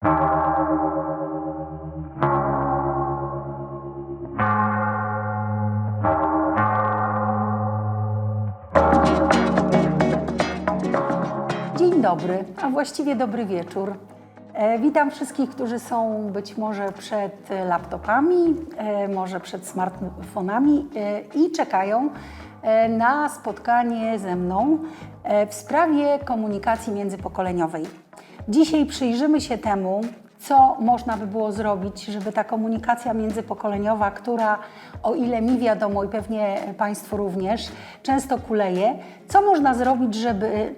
Dzień dobry, a właściwie dobry wieczór. Witam wszystkich, którzy są być może przed laptopami, może przed smartfonami i czekają na spotkanie ze mną w sprawie komunikacji międzypokoleniowej. Dzisiaj przyjrzymy się temu, co można by było zrobić, żeby ta komunikacja międzypokoleniowa, która, o ile mi wiadomo i pewnie Państwu również, często kuleje, co można zrobić, żeby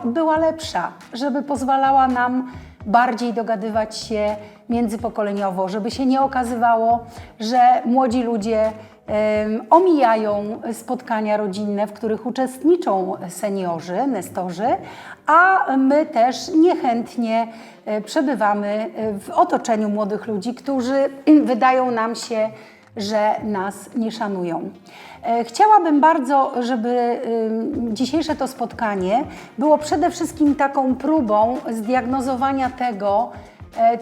była lepsza, żeby pozwalała nam bardziej dogadywać się międzypokoleniowo, żeby się nie okazywało, że młodzi ludzie omijają spotkania rodzinne, w których uczestniczą seniorzy, nestorzy, a my też niechętnie przebywamy w otoczeniu młodych ludzi, którzy wydają nam się, że nas nie szanują. Chciałabym bardzo, żeby dzisiejsze to spotkanie było przede wszystkim taką próbą zdiagnozowania tego,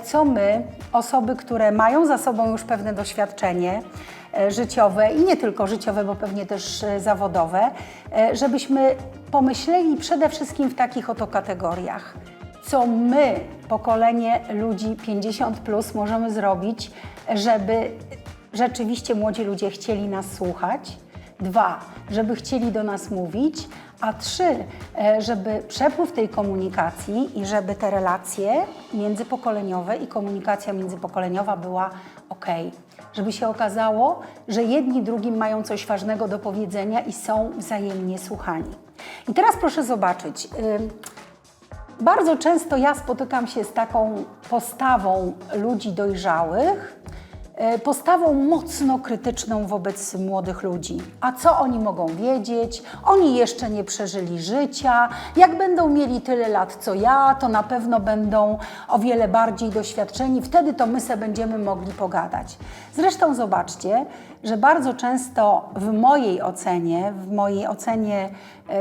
co my, osoby, które mają za sobą już pewne doświadczenie życiowe i nie tylko życiowe, bo pewnie też zawodowe, żebyśmy pomyśleli przede wszystkim w takich oto kategoriach. Co my, pokolenie ludzi 50+, możemy zrobić, żeby rzeczywiście młodzi ludzie chcieli nas słuchać. 2, żeby chcieli do nas mówić, a 3, żeby przepływ tej komunikacji i żeby te relacje międzypokoleniowe i komunikacja międzypokoleniowa była ok. Żeby się okazało, że jedni drugim mają coś ważnego do powiedzenia i są wzajemnie słuchani. I teraz proszę zobaczyć, bardzo często ja spotykam się z taką postawą ludzi dojrzałych, postawą mocno krytyczną wobec młodych ludzi. A co oni mogą wiedzieć? Oni jeszcze nie przeżyli życia. Jak będą mieli tyle lat co ja, to na pewno będą o wiele bardziej doświadczeni. Wtedy to my se będziemy mogli pogadać. Zresztą zobaczcie, że bardzo często w mojej ocenie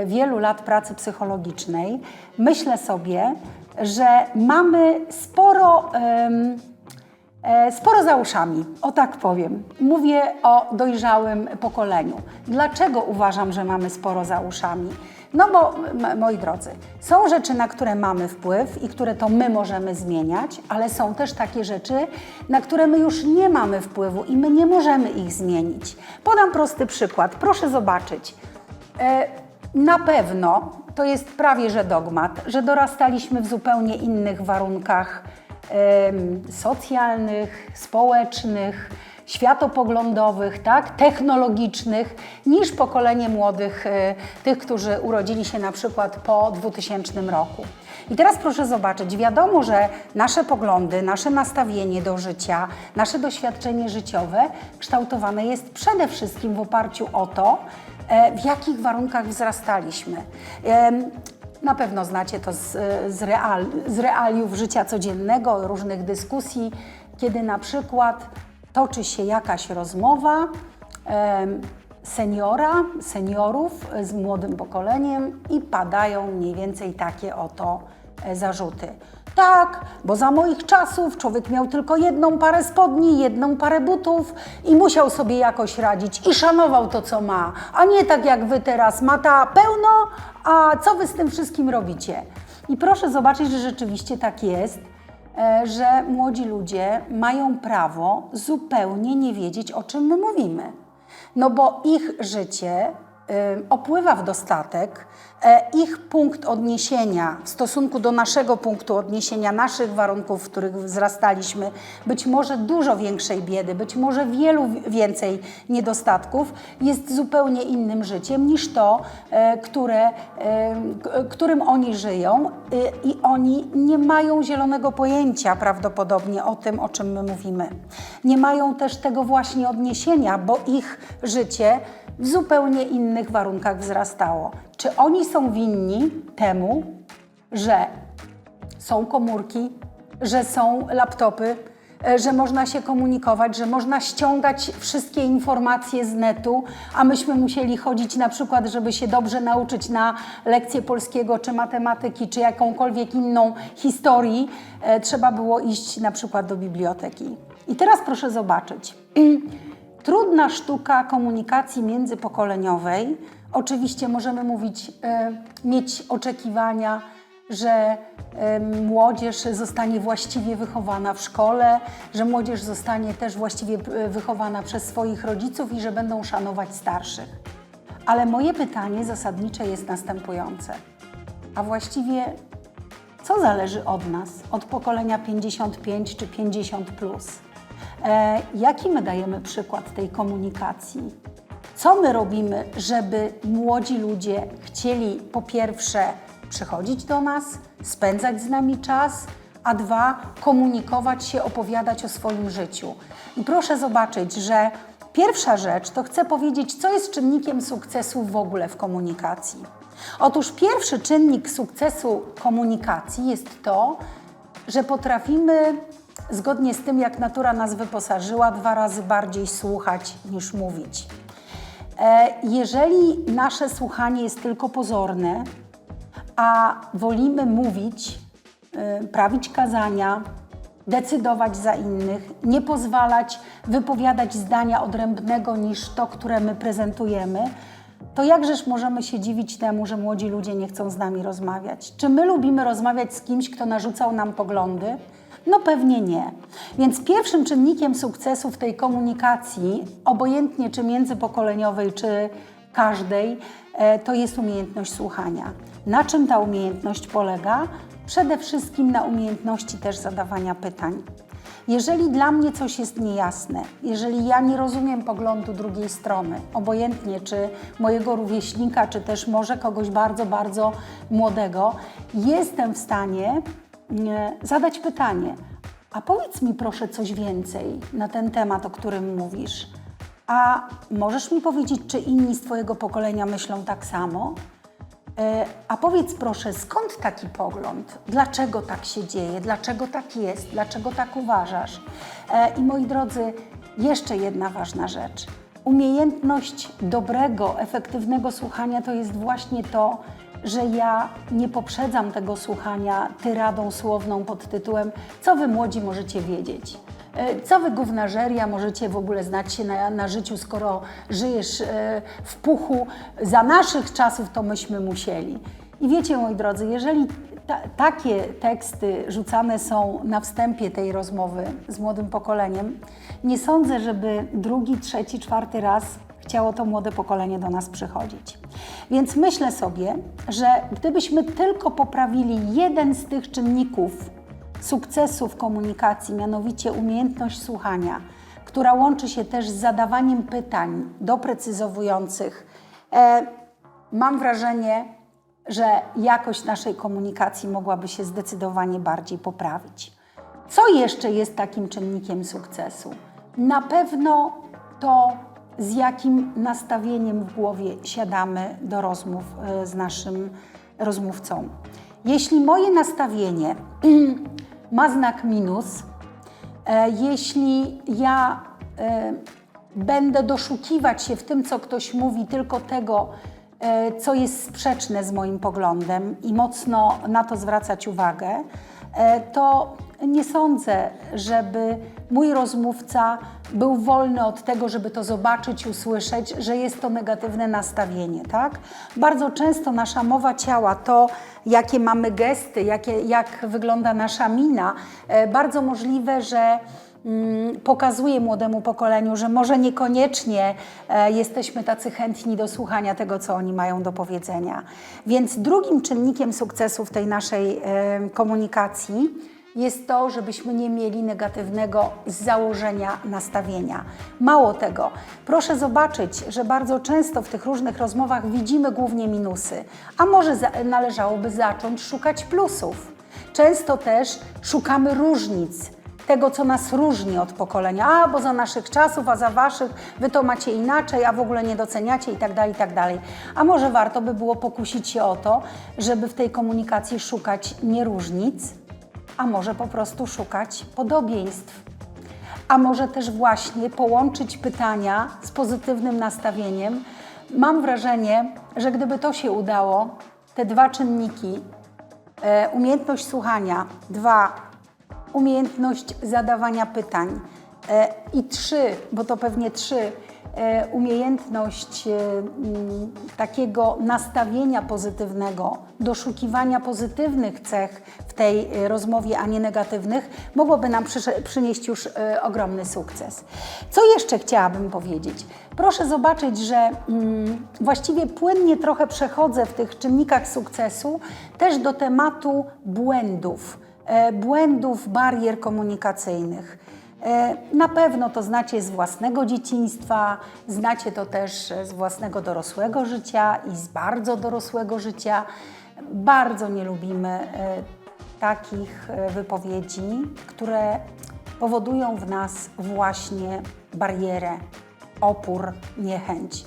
wielu lat pracy psychologicznej, myślę sobie, że mamy sporo za uszami, o tak powiem. Mówię o dojrzałym pokoleniu. Dlaczego uważam, że mamy sporo za uszami? No bo, moi drodzy, są rzeczy, na które mamy wpływ i które to my możemy zmieniać, ale są też takie rzeczy, na które my już nie mamy wpływu i my nie możemy ich zmienić. Podam prosty przykład. Proszę zobaczyć. Na pewno, to jest prawie że dogmat, że dorastaliśmy w zupełnie innych warunkach socjalnych, społecznych, światopoglądowych, tak, technologicznych, niż pokolenie młodych, tych, którzy urodzili się na przykład po 2000 roku. I teraz proszę zobaczyć, wiadomo, że nasze poglądy, nasze nastawienie do życia, nasze doświadczenie życiowe kształtowane jest przede wszystkim w oparciu o to, w jakich warunkach wzrastaliśmy. Na pewno znacie to z realiów życia codziennego, różnych dyskusji, kiedy na przykład toczy się jakaś rozmowa seniorów z młodym pokoleniem i padają mniej więcej takie oto zarzuty. Tak, bo za moich czasów człowiek miał tylko jedną parę spodni, jedną parę butów i musiał sobie jakoś radzić i szanował to, co ma, a nie tak jak wy teraz, mata pełno, a co wy z tym wszystkim robicie? I proszę zobaczyć, że rzeczywiście tak jest, że młodzi ludzie mają prawo zupełnie nie wiedzieć, o czym my mówimy. No bo ich życie opływa w dostatek, ich punkt odniesienia w stosunku do naszego punktu odniesienia, naszych warunków, w których wzrastaliśmy, być może dużo większej biedy, być może wielu więcej niedostatków, jest zupełnie innym życiem niż to, którym oni żyją i oni nie mają zielonego pojęcia prawdopodobnie o tym, o czym my mówimy. Nie mają też tego właśnie odniesienia, bo ich życie w zupełnie innych warunkach wzrastało. Czy oni są winni temu, że są komórki, że są laptopy, że można się komunikować, że można ściągać wszystkie informacje z netu, a myśmy musieli chodzić na przykład, żeby się dobrze nauczyć na lekcję polskiego, czy matematyki, czy jakąkolwiek inną historii, trzeba było iść na przykład do biblioteki. I teraz proszę zobaczyć. Trudna sztuka komunikacji międzypokoleniowej. Oczywiście możemy mówić, mieć oczekiwania, że młodzież zostanie właściwie wychowana w szkole, że młodzież zostanie też właściwie wychowana przez swoich rodziców i że będą szanować starszych. Ale moje pytanie zasadnicze jest następujące. A właściwie co zależy od nas, od pokolenia 55 czy 50+? Jaki my dajemy przykład tej komunikacji? Co my robimy, żeby młodzi ludzie chcieli po pierwsze przychodzić do nas, spędzać z nami czas, a dwa, komunikować się, opowiadać o swoim życiu. I proszę zobaczyć, że pierwsza rzecz to chcę powiedzieć, co jest czynnikiem sukcesu w ogóle w komunikacji. Otóż pierwszy czynnik sukcesu komunikacji jest to, że potrafimy, zgodnie z tym, jak natura nas wyposażyła, 2 razy bardziej słuchać niż mówić. Jeżeli nasze słuchanie jest tylko pozorne, a wolimy mówić, prawić kazania, decydować za innych, nie pozwalać wypowiadać zdania odrębnego niż to, które my prezentujemy, to jakżeż możemy się dziwić temu, że młodzi ludzie nie chcą z nami rozmawiać? Czy my lubimy rozmawiać z kimś, kto narzucał nam poglądy? No pewnie nie. Więc pierwszym czynnikiem sukcesu w tej komunikacji, obojętnie czy międzypokoleniowej, czy każdej, to jest umiejętność słuchania. Na czym ta umiejętność polega? Przede wszystkim na umiejętności też zadawania pytań. Jeżeli dla mnie coś jest niejasne, jeżeli ja nie rozumiem poglądu drugiej strony, obojętnie czy mojego rówieśnika, czy też może kogoś bardzo, bardzo młodego, jestem w stanie zadać pytanie: a powiedz mi proszę coś więcej na ten temat, o którym mówisz. A możesz mi powiedzieć, czy inni z Twojego pokolenia myślą tak samo? A powiedz proszę, skąd taki pogląd? Dlaczego tak się dzieje? Dlaczego tak jest? Dlaczego tak uważasz? I moi drodzy, jeszcze jedna ważna rzecz. Umiejętność dobrego, efektywnego słuchania to jest właśnie to, że ja nie poprzedzam tego słuchania tyradą słowną pod tytułem: co wy młodzi możecie wiedzieć? Co wy gównażeria możecie w ogóle znać się na życiu, skoro żyjesz w puchu? Za naszych czasów to myśmy musieli. I wiecie, moi drodzy, jeżeli takie teksty rzucane są na wstępie tej rozmowy z młodym pokoleniem, nie sądzę, żeby drugi, trzeci, czwarty raz chciało to młode pokolenie do nas przychodzić. Więc myślę sobie, że gdybyśmy tylko poprawili jeden z tych czynników sukcesu w komunikacji, mianowicie umiejętność słuchania, która łączy się też z zadawaniem pytań doprecyzowujących, mam wrażenie, że jakość naszej komunikacji mogłaby się zdecydowanie bardziej poprawić. Co jeszcze jest takim czynnikiem sukcesu? Na pewno to, z jakim nastawieniem w głowie siadamy do rozmów z naszym rozmówcą. Jeśli moje nastawienie ma znak minus, jeśli ja będę doszukiwać się w tym, co ktoś mówi, tylko tego, co jest sprzeczne z moim poglądem i mocno na to zwracać uwagę, to nie sądzę, żeby mój rozmówca był wolny od tego, żeby to zobaczyć, usłyszeć, że jest to negatywne nastawienie, tak? Bardzo często nasza mowa ciała, to jakie mamy gesty, jak wygląda nasza mina, bardzo możliwe, że pokazuje młodemu pokoleniu, że może niekoniecznie jesteśmy tacy chętni do słuchania tego, co oni mają do powiedzenia. Więc drugim czynnikiem sukcesu w tej naszej komunikacji jest to, żebyśmy nie mieli negatywnego z założenia nastawienia. Mało tego, proszę zobaczyć, że bardzo często w tych różnych rozmowach widzimy głównie minusy, a może należałoby zacząć szukać plusów. Często też szukamy różnic, tego, co nas różni od pokolenia. A, bo za naszych czasów, a za waszych, wy to macie inaczej, a w ogóle nie doceniacie i tak dalej, i tak dalej. A może warto by było pokusić się o to, żeby w tej komunikacji szukać nie różnic, a może po prostu szukać podobieństw. a może też właśnie połączyć pytania z pozytywnym nastawieniem. Mam wrażenie, że gdyby to się udało, te dwa czynniki, umiejętność słuchania, umiejętność zadawania pytań i 3, bo to pewnie 3, umiejętność takiego nastawienia pozytywnego, doszukiwania pozytywnych cech w tej rozmowie, a nie negatywnych, mogłoby nam przynieść już ogromny sukces. Co jeszcze chciałabym powiedzieć? Proszę zobaczyć, że właściwie płynnie trochę przechodzę w tych czynnikach sukcesu też do tematu błędów, barier komunikacyjnych. Na pewno to znacie z własnego dzieciństwa, znacie to też z własnego dorosłego życia i z bardzo dorosłego życia. Bardzo nie lubimy takich wypowiedzi, które powodują w nas właśnie barierę, opór, niechęć.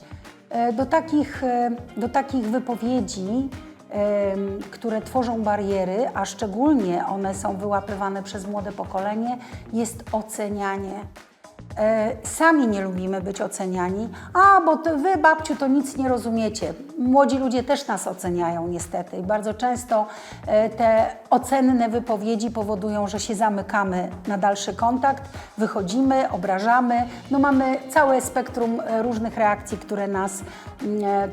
Do takich wypowiedzi, które tworzą bariery, a szczególnie one są wyłapywane przez młode pokolenie, jest ocenianie. Sami nie lubimy być oceniani. Bo wy, babciu, to nic nie rozumiecie. Młodzi ludzie też nas oceniają niestety. I bardzo często te ocenne wypowiedzi powodują, że się zamykamy na dalszy kontakt, wychodzimy, obrażamy. Mamy całe spektrum różnych reakcji,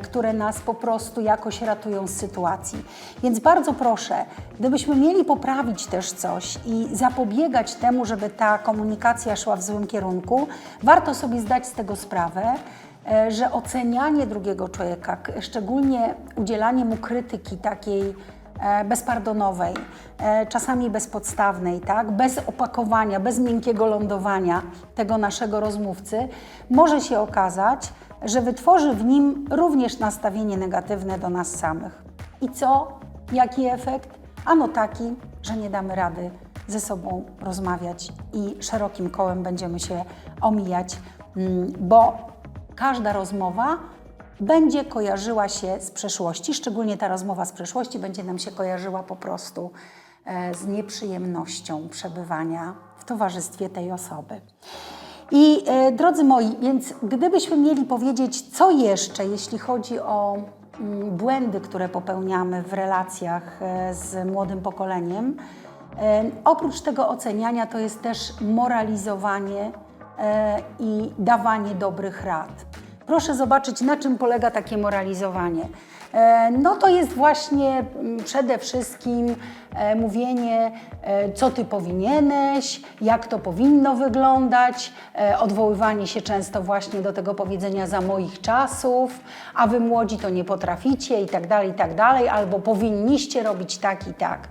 które nas po prostu jakoś ratują z sytuacji. Więc bardzo proszę, gdybyśmy mieli poprawić też coś i zapobiegać temu, żeby ta komunikacja szła w złym kierunku, warto sobie zdać z tego sprawę, że ocenianie drugiego człowieka, szczególnie udzielanie mu krytyki takiej bezpardonowej, czasami bezpodstawnej, tak? Bez opakowania, bez miękkiego lądowania tego naszego rozmówcy, może się okazać, że wytworzy w nim również nastawienie negatywne do nas samych. I co? Jaki efekt? Ano taki, że nie damy rady ze sobą rozmawiać i szerokim kołem będziemy się omijać, bo każda rozmowa będzie kojarzyła się z przeszłości, szczególnie ta rozmowa z przeszłości będzie nam się kojarzyła po prostu z nieprzyjemnością przebywania w towarzystwie tej osoby. I drodzy moi, więc gdybyśmy mieli powiedzieć, co jeszcze, jeśli chodzi o błędy, które popełniamy w relacjach z młodym pokoleniem, oprócz tego oceniania to jest też moralizowanie i dawanie dobrych rad. Proszę zobaczyć, na czym polega takie moralizowanie. To jest właśnie przede wszystkim mówienie, co ty powinieneś, jak to powinno wyglądać, odwoływanie się często właśnie do tego powiedzenia za moich czasów, a wy młodzi to nie potraficie i tak dalej, albo powinniście robić tak i tak.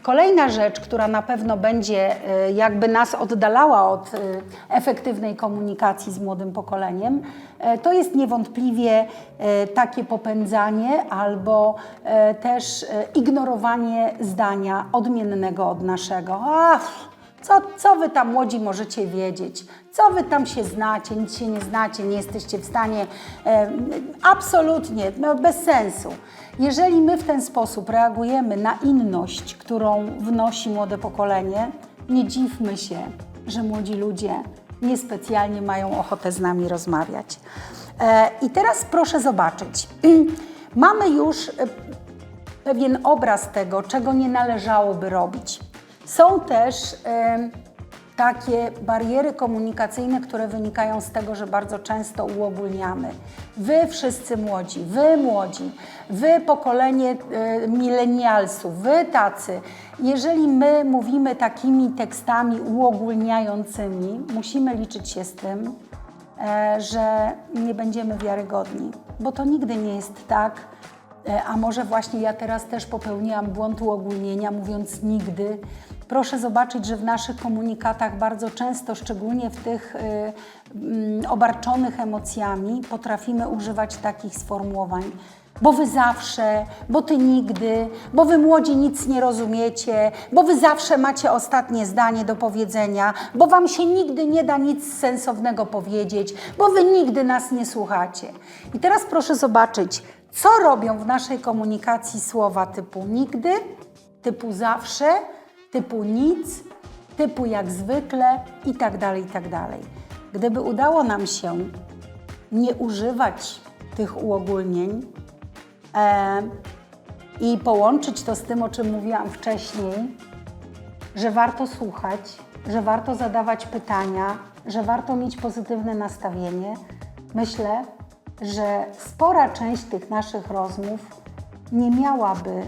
Kolejna rzecz, która na pewno będzie jakby nas oddalała od efektywnej komunikacji z młodym pokoleniem, to jest niewątpliwie takie popędzanie albo też ignorowanie zdania odmiennego od naszego. Co wy tam młodzi możecie wiedzieć? Co wy tam się znacie? Nic się nie znacie, nie jesteście w stanie, absolutnie, bez sensu. Jeżeli my w ten sposób reagujemy na inność, którą wnosi młode pokolenie, nie dziwmy się, że młodzi ludzie niespecjalnie mają ochotę z nami rozmawiać. I teraz proszę zobaczyć, mamy już pewien obraz tego, czego nie należałoby robić. Są też takie bariery komunikacyjne, które wynikają z tego, że bardzo często uogólniamy. Wy wszyscy młodzi, wy pokolenie milenialsów, wy tacy. Jeżeli my mówimy takimi tekstami uogólniającymi, musimy liczyć się z tym, że nie będziemy wiarygodni, bo to nigdy nie jest tak, a może właśnie ja teraz też popełniłam błąd uogólnienia, mówiąc nigdy. Proszę zobaczyć, że w naszych komunikatach bardzo często, szczególnie w tych obarczonych emocjami, potrafimy używać takich sformułowań. Bo wy zawsze, bo ty nigdy, bo wy młodzi nic nie rozumiecie, bo wy zawsze macie ostatnie zdanie do powiedzenia, bo wam się nigdy nie da nic sensownego powiedzieć, bo wy nigdy nas nie słuchacie. I teraz proszę zobaczyć, co robią w naszej komunikacji słowa typu nigdy, typu zawsze, typu nic, typu jak zwykle i tak dalej, i tak dalej. Gdyby udało nam się nie używać tych uogólnień i połączyć to z tym, o czym mówiłam wcześniej, że warto słuchać, że warto zadawać pytania, że warto mieć pozytywne nastawienie, myślę, że spora część tych naszych rozmów nie miałaby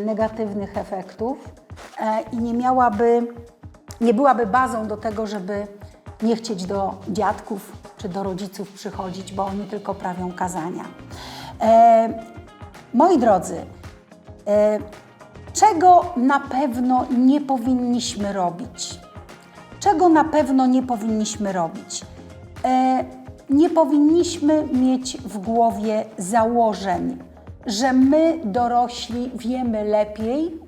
negatywnych efektów i nie byłaby bazą do tego, żeby nie chcieć do dziadków czy do rodziców przychodzić, bo oni tylko prawią kazania. Moi drodzy, czego na pewno nie powinniśmy robić? Czego na pewno nie powinniśmy robić? Nie powinniśmy mieć w głowie założeń, że my dorośli wiemy lepiej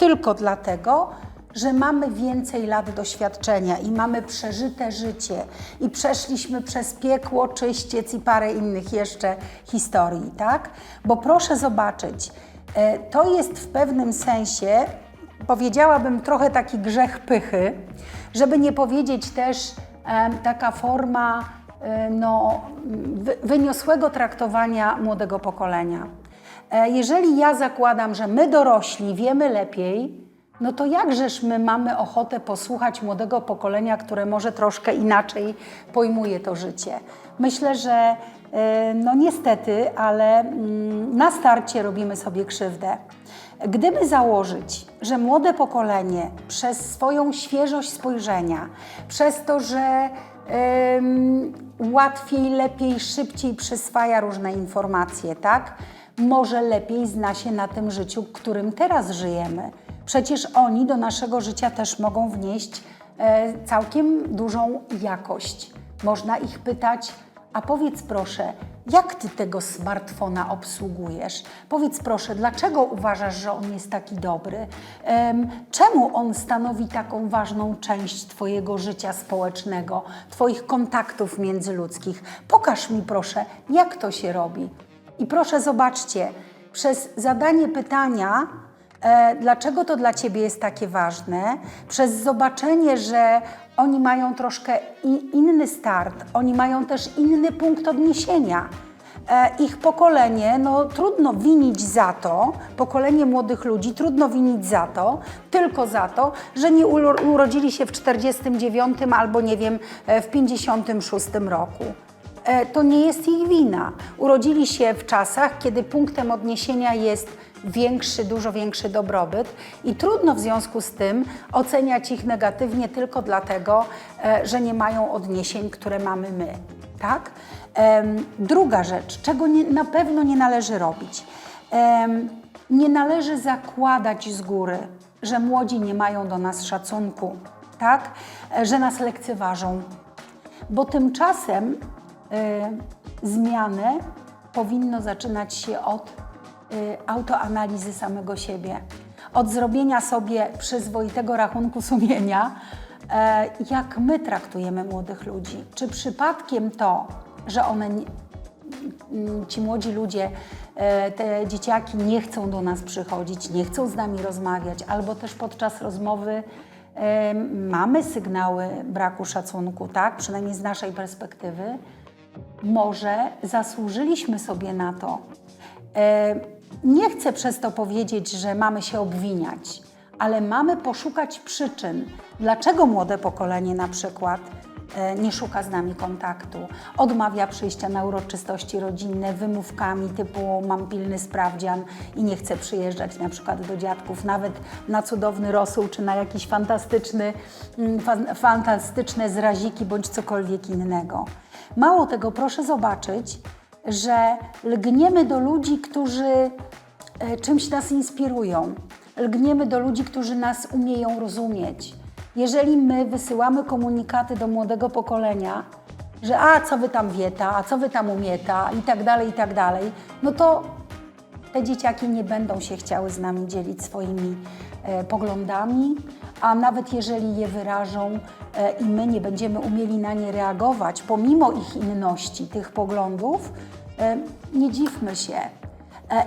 tylko dlatego, że mamy więcej lat doświadczenia i mamy przeżyte życie i przeszliśmy przez piekło, czyściec i parę innych jeszcze historii, tak? Bo proszę zobaczyć, to jest w pewnym sensie, powiedziałabym, trochę taki grzech pychy, żeby nie powiedzieć też taka forma wyniosłego traktowania młodego pokolenia. Jeżeli ja zakładam, że my dorośli wiemy lepiej, no to jakżeż my mamy ochotę posłuchać młodego pokolenia, które może troszkę inaczej pojmuje to życie. Myślę, że no niestety, ale na starcie robimy sobie krzywdę. Gdyby założyć, że młode pokolenie przez swoją świeżość spojrzenia, przez to, że łatwiej, lepiej, szybciej przyswaja różne informacje, tak? Może lepiej zna się na tym życiu, którym teraz żyjemy. Przecież oni do naszego życia też mogą wnieść całkiem dużą jakość. Można ich pytać, a powiedz proszę, jak ty tego smartfona obsługujesz? Powiedz proszę, dlaczego uważasz, że on jest taki dobry? Czemu on stanowi taką ważną część twojego życia społecznego, twoich kontaktów międzyludzkich? Pokaż mi proszę, jak to się robi. I proszę zobaczcie, przez zadanie pytania, dlaczego to dla ciebie jest takie ważne, przez zobaczenie, że oni mają troszkę inny start, oni mają też inny punkt odniesienia. Ich pokolenie, no trudno winić za to, pokolenie młodych ludzi trudno winić za to, tylko za to, że nie urodzili się w 49 albo nie wiem, w 56 roku. To nie jest ich wina. Urodzili się w czasach, kiedy punktem odniesienia jest większy, dużo większy dobrobyt i trudno w związku z tym oceniać ich negatywnie tylko dlatego, że nie mają odniesień, które mamy my. Tak? Druga rzecz, czego na pewno nie należy robić. Nie należy zakładać z góry, że młodzi nie mają do nas szacunku, tak? Że nas lekceważą, bo tymczasem zmianę powinno zaczynać się od autoanalizy samego siebie, od zrobienia sobie przyzwoitego rachunku sumienia, jak my traktujemy młodych ludzi. Czy przypadkiem to, że ci młodzi ludzie, te dzieciaki nie chcą do nas przychodzić, nie chcą z nami rozmawiać, albo też podczas rozmowy mamy sygnały braku szacunku, tak? Przynajmniej z naszej perspektywy. Może zasłużyliśmy sobie na to. Nie chcę przez to powiedzieć, że mamy się obwiniać, ale mamy poszukać przyczyn, dlaczego młode pokolenie na przykład nie szuka z nami kontaktu, odmawia przyjścia na uroczystości rodzinne wymówkami typu mam pilny sprawdzian i nie chcę przyjeżdżać na przykład do dziadków, nawet na cudowny rosół czy na jakieś fantastyczne zraziki bądź cokolwiek innego. Mało tego, proszę zobaczyć, że lgniemy do ludzi, którzy czymś nas inspirują. Lgniemy do ludzi, którzy nas umieją rozumieć. Jeżeli my wysyłamy komunikaty do młodego pokolenia, że a co wy tam wieta, a co wy tam umieta i tak dalej, no to te dzieciaki nie będą się chciały z nami dzielić swoimi poglądami, a nawet jeżeli je wyrażą i my nie będziemy umieli na nie reagować, pomimo ich inności, tych poglądów, nie dziwmy się.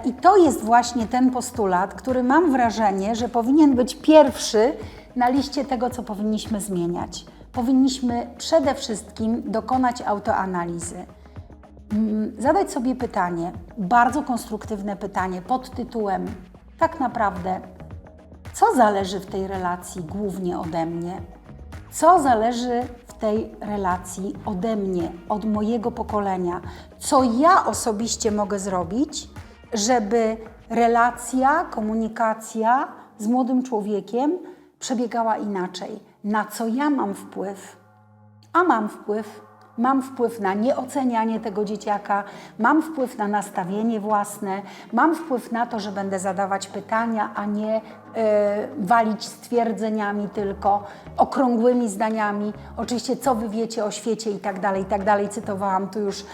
I to jest właśnie ten postulat, który mam wrażenie, że powinien być pierwszy na liście tego, co powinniśmy zmieniać. Powinniśmy przede wszystkim dokonać autoanalizy. Zadać sobie pytanie, bardzo konstruktywne pytanie pod tytułem tak naprawdę, co zależy w tej relacji głównie ode mnie? Co zależy w tej relacji ode mnie, od mojego pokolenia? Co ja osobiście mogę zrobić, żeby relacja, komunikacja z młodym człowiekiem przebiegała inaczej? Na co ja mam wpływ? A mam wpływ. Mam wpływ na nieocenianie tego dzieciaka, mam wpływ na nastawienie własne, mam wpływ na to, że będę zadawać pytania, a nie walić stwierdzeniami tylko, okrągłymi zdaniami. Oczywiście, co wy wiecie o świecie i tak dalej, cytowałam tu już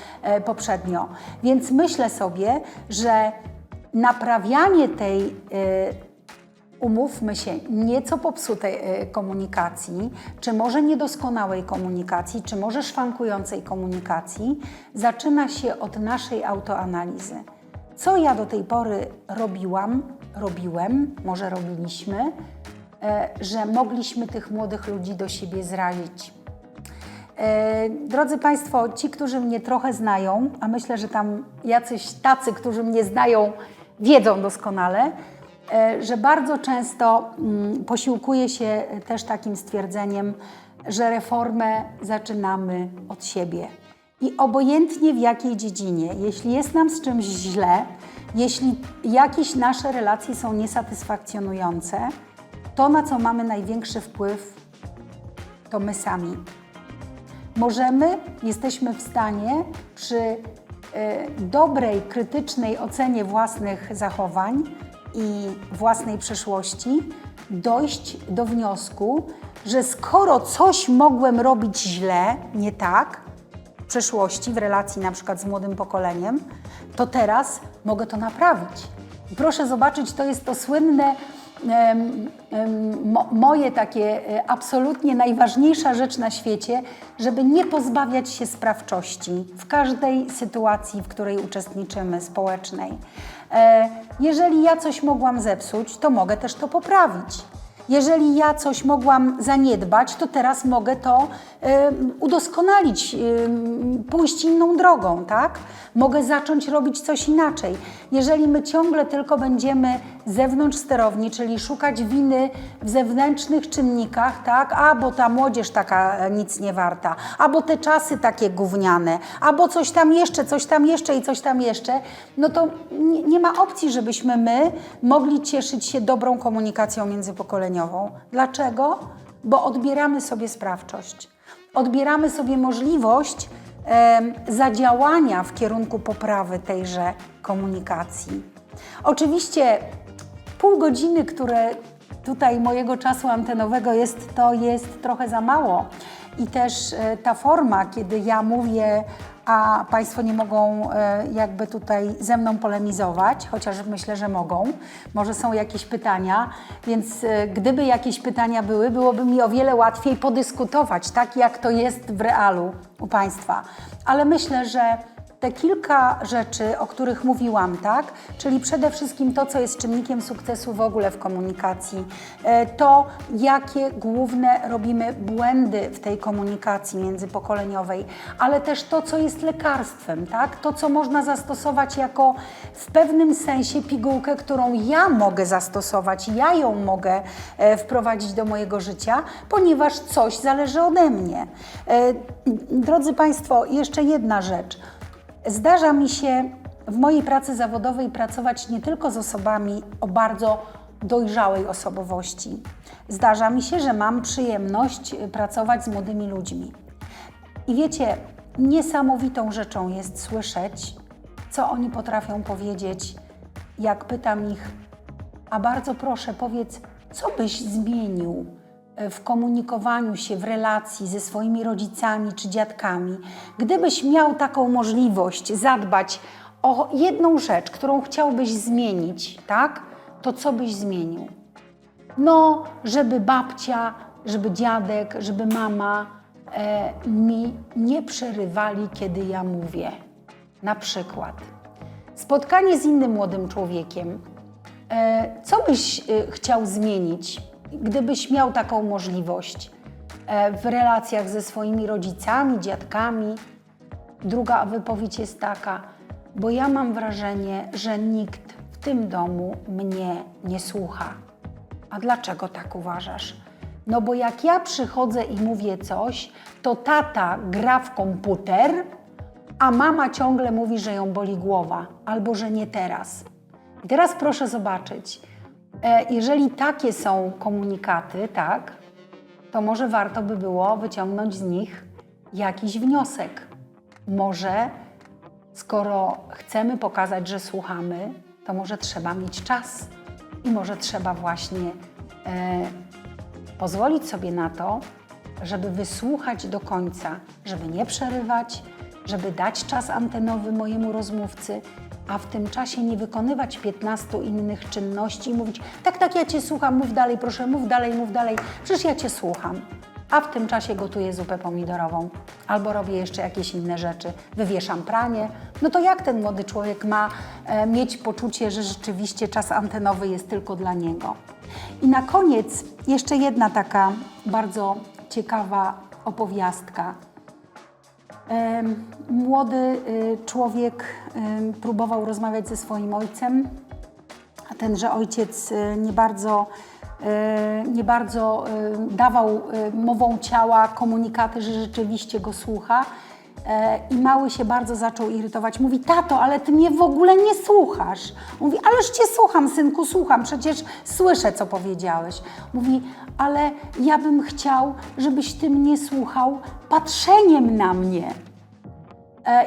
poprzednio. Więc myślę sobie, że naprawianie tej umówmy się, nieco popsutej komunikacji, czy może niedoskonałej komunikacji, czy może szwankującej komunikacji, zaczyna się od naszej autoanalizy. Co ja do tej pory robiłem, może robiliśmy, że mogliśmy tych młodych ludzi do siebie zrazić. Drodzy Państwo, ci, którzy mnie trochę znają, a myślę, że tam jacyś tacy, którzy mnie znają, wiedzą doskonale, że bardzo często posiłkuję się też takim stwierdzeniem, że reformę zaczynamy od siebie. I obojętnie w jakiej dziedzinie, jeśli jest nam z czymś źle, jeśli jakieś nasze relacje są niesatysfakcjonujące, to na co mamy największy wpływ, to my sami. Jesteśmy w stanie przy dobrej, krytycznej ocenie własnych zachowań i własnej przeszłości dojść do wniosku, że skoro coś mogłem robić źle, nie tak, w przeszłości, w relacji na przykład z młodym pokoleniem, to teraz mogę to naprawić. I proszę zobaczyć, to jest to słynne, moje takie absolutnie najważniejsza rzecz na świecie, żeby nie pozbawiać się sprawczości w każdej sytuacji, w której uczestniczymy, społecznej. Jeżeli ja coś mogłam zepsuć, to mogę też to poprawić. Jeżeli ja coś mogłam zaniedbać, to teraz mogę to udoskonalić, pójść inną drogą, tak? Mogę zacząć robić coś inaczej. Jeżeli my ciągle tylko będziemy zewnątrz sterowni, czyli szukać winy w zewnętrznych czynnikach, tak? A bo ta młodzież taka nic nie warta, albo te czasy takie gówniane, albo coś tam jeszcze i coś tam jeszcze, no to nie ma opcji, żebyśmy my mogli cieszyć się dobrą komunikacją międzypokoleniową. Dlaczego? Bo odbieramy sobie sprawczość. Odbieramy sobie możliwość zadziałania w kierunku poprawy tejże komunikacji. Oczywiście pół godziny, które tutaj mojego czasu antenowego jest, to jest trochę za mało. I też ta forma, kiedy ja mówię, a Państwo nie mogą jakby tutaj ze mną polemizować, chociaż myślę, że mogą. Może są jakieś pytania, więc gdyby jakieś pytania były, byłoby mi o wiele łatwiej podyskutować, tak jak to jest w realu u Państwa. Ale myślę, że te kilka rzeczy, o których mówiłam, tak? Czyli przede wszystkim to, co jest czynnikiem sukcesu w ogóle w komunikacji, to jakie główne robimy błędy w tej komunikacji międzypokoleniowej, ale też to, co jest lekarstwem, tak? To, co można zastosować jako w pewnym sensie pigułkę, którą ja mogę zastosować, ja ją mogę wprowadzić do mojego życia, ponieważ coś zależy ode mnie. Drodzy Państwo, jeszcze jedna rzecz. Zdarza mi się w mojej pracy zawodowej pracować nie tylko z osobami o bardzo dojrzałej osobowości. Zdarza mi się, że mam przyjemność pracować z młodymi ludźmi. I wiecie, niesamowitą rzeczą jest słyszeć, co oni potrafią powiedzieć, jak pytam ich, a bardzo proszę, powiedz, co byś zmienił w komunikowaniu się, w relacji ze swoimi rodzicami czy dziadkami. Gdybyś miał taką możliwość zadbać o jedną rzecz, którą chciałbyś zmienić, tak? To co byś zmienił? No, żeby babcia, żeby dziadek, żeby mama mi nie przerywali, kiedy ja mówię. Na przykład. spotkanie z innym młodym człowiekiem. Co byś chciał zmienić, gdybyś miał taką możliwość w relacjach ze swoimi rodzicami, dziadkami? Druga wypowiedź jest taka: bo ja mam wrażenie, że nikt w tym domu mnie nie słucha. A dlaczego tak uważasz? No bo jak ja przychodzę i mówię coś, to tata gra w komputer, a mama ciągle mówi, że ją boli głowa albo że nie teraz. I teraz proszę zobaczyć, jeżeli takie są komunikaty, tak, to może warto by było wyciągnąć z nich jakiś wniosek. Może skoro chcemy pokazać, że słuchamy, to może trzeba mieć czas i może trzeba właśnie pozwolić sobie na to, żeby wysłuchać do końca, żeby nie przerywać, żeby dać czas antenowy mojemu rozmówcy, a w tym czasie nie wykonywać 15 innych czynności i mówić: tak, ja Cię słucham, mów dalej, proszę, mów dalej, przecież ja Cię słucham. A w tym czasie gotuję zupę pomidorową albo robię jeszcze jakieś inne rzeczy, wywieszam pranie. No to jak ten młody człowiek ma mieć poczucie, że rzeczywiście czas antenowy jest tylko dla niego? I na koniec jeszcze jedna taka bardzo ciekawa opowiastka. Młody człowiek próbował rozmawiać ze swoim ojcem, a tenże ojciec nie bardzo dawał mową ciała komunikaty, że rzeczywiście go słucha. I mały się bardzo zaczął irytować. Mówi: tato, ale ty mnie w ogóle nie słuchasz. Mówi: ależ cię słucham, synku, słucham, przecież słyszę, co powiedziałeś. Mówi: ale ja bym chciał, żebyś ty mnie słuchał patrzeniem na mnie.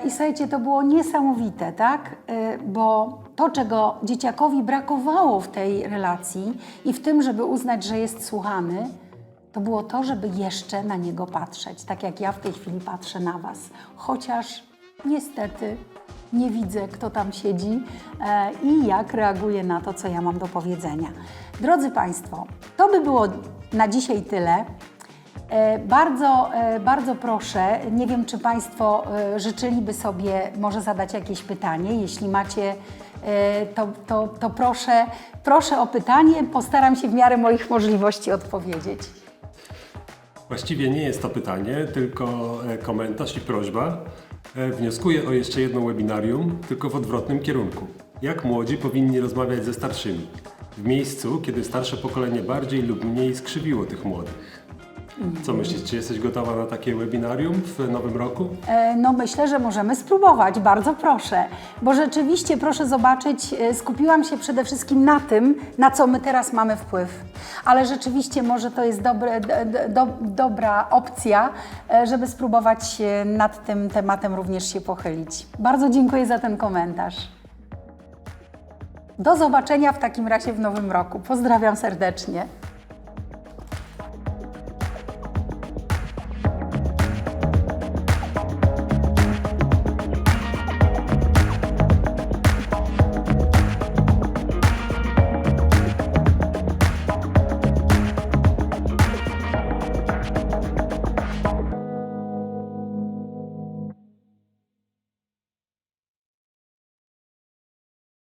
I słuchajcie, to było niesamowite, tak? Bo to, czego dzieciakowi brakowało w tej relacji i w tym, żeby uznać, że jest słuchany, to było to, żeby jeszcze na niego patrzeć, tak jak ja w tej chwili patrzę na Was. Chociaż niestety nie widzę, kto tam siedzi i jak reaguje na to, co ja mam do powiedzenia. Drodzy Państwo, to by było na dzisiaj tyle. Bardzo proszę, nie wiem, czy Państwo życzyliby sobie może zadać jakieś pytanie. Jeśli macie, to proszę o pytanie. Postaram się w miarę moich możliwości odpowiedzieć. Właściwie nie jest to pytanie, tylko komentarz i prośba. Wnioskuję o jeszcze jedno webinarium, tylko w odwrotnym kierunku. Jak młodzi powinni rozmawiać ze starszymi? W miejscu, kiedy starsze pokolenie bardziej lub mniej skrzywiło tych młodych. Co myślisz, czy jesteś gotowa na takie webinarium w nowym roku? No myślę, że możemy spróbować, bardzo proszę. Bo rzeczywiście, proszę zobaczyć, skupiłam się przede wszystkim na tym, na co my teraz mamy wpływ. Ale rzeczywiście może to jest dobra opcja, żeby spróbować nad tym tematem również się pochylić. Bardzo dziękuję za ten komentarz. Do zobaczenia w takim razie w nowym roku. Pozdrawiam serdecznie.